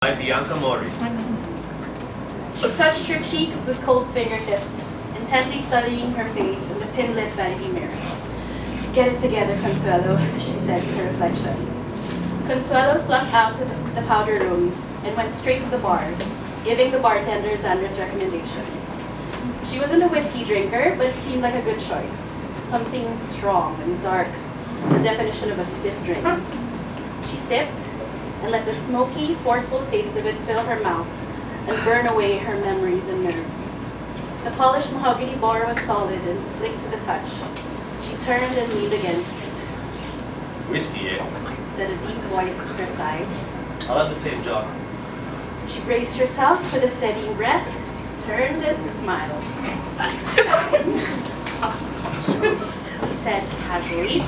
By Bianca Mori. She touched her cheeks with cold fingertips, intently studying her face in the pin-lit vanity mirror. "Get it together, Consuelo," she said to her reflection. Consuelo slunk out to the powder room and went straight to the bar, giving the bartender Xander's recommendation. She wasn't a whiskey drinker, but it seemed like a good choice. Something strong and dark, the definition of a stiff drink. She sipped and let the smoky, forceful taste of it fill her mouth and burn away her memories and nerves. The polished mahogany bar was solid and slick to the touch. She turned and leaned against it. Whiskey, eh? Said a deep voice to her side. I'll have the same job. She braced herself for the steady breath, turned and smiled. He said casually,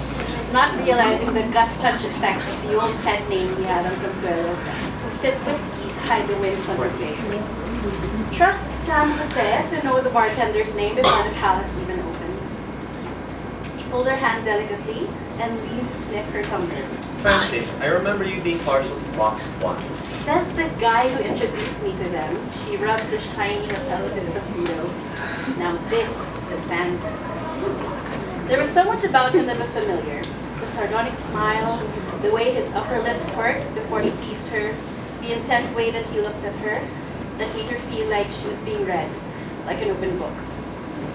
not realizing the gut punch effect of the old pet name he had on Consuelo, who sipped whiskey to hide the wince on her face. Trust San Jose to know the bartender's name before the palace even opens. He pulled her hand delicately and leaned to sniff her tumbler. Fancy, I remember you being partial to boxed wine. Says the guy who introduced me to them. She rubbed the shiny lapel of his tuxedo. Now this is fancy. There was so much about him that was familiar. The sardonic smile, the way his upper lip quirked before he teased her, the intent way that he looked at her, that made her feel like she was being read, like an open book.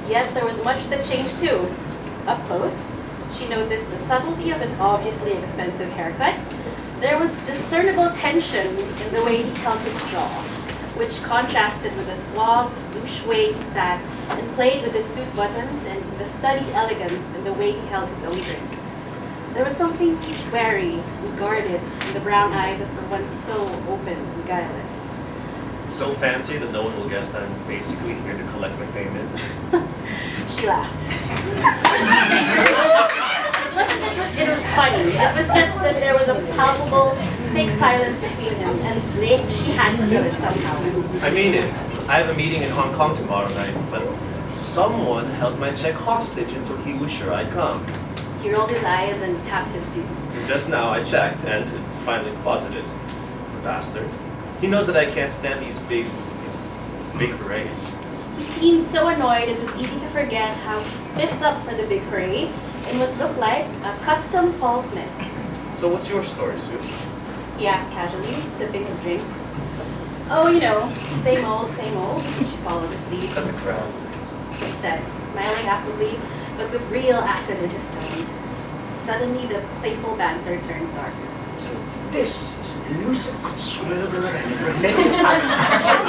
Yet there was much that changed too. Up close, she noticed the subtlety of his obviously expensive haircut. There was discernible tension in the way he held his jaw, which contrasted with the suave, louche way he sat and played with his suit buttons and the studied elegance in the way he held his own drink. There was something wary and guarded in the brown eyes that were once so open and guileless. So fancy that no one will guess that I'm basically here to collect my payment. She laughed. It was funny. It was just that there was a palpable, thick silence between them, and she had to feel it somehow. I mean it. I have a meeting in Hong Kong tomorrow night, but someone held my check hostage until he was sure I'd come. He rolled his eyes and tapped his suit. Just now I checked, and it's finally deposited. The bastard. He knows that I can't stand these big parades. He seemed so annoyed it was easy to forget how he spiffed up for the big parade in what looked like a custom Paul Smith. So what's your story, Sue? He asked casually, sipping his drink. "Oh, you know, same old, same old." She followed his lead. Cut the crowd. He said, smiling affably, but with real acid in his tone. Suddenly, the playful banter turned dark. So this is the elusive Consuelo de Lorena, related fantastic.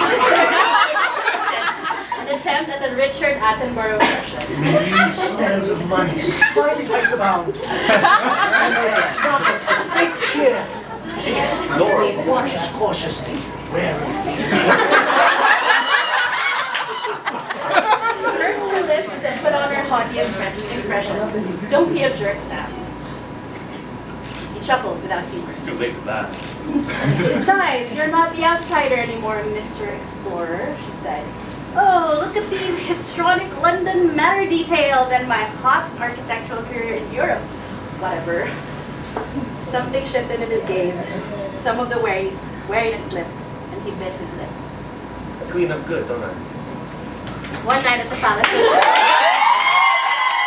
An attempt at a Richard Attenborough impression. New smells of money, society types abound. And prophets of big cheer. The explorer watches cautiously, where will it be? Pursed her lips and put on her haughty expression. "Don't be a jerk, Sam." He chuckled without humor. It's too late for that. "Besides, you're not the outsider anymore, Mr. Explorer," she said. "Oh, look at these histrionic London manor details and my hot architectural career in Europe." Whatever. Something shifted in his gaze. Some of the wariness slipped, and he bit his lip. I clean up good, don't I? One night at the palace.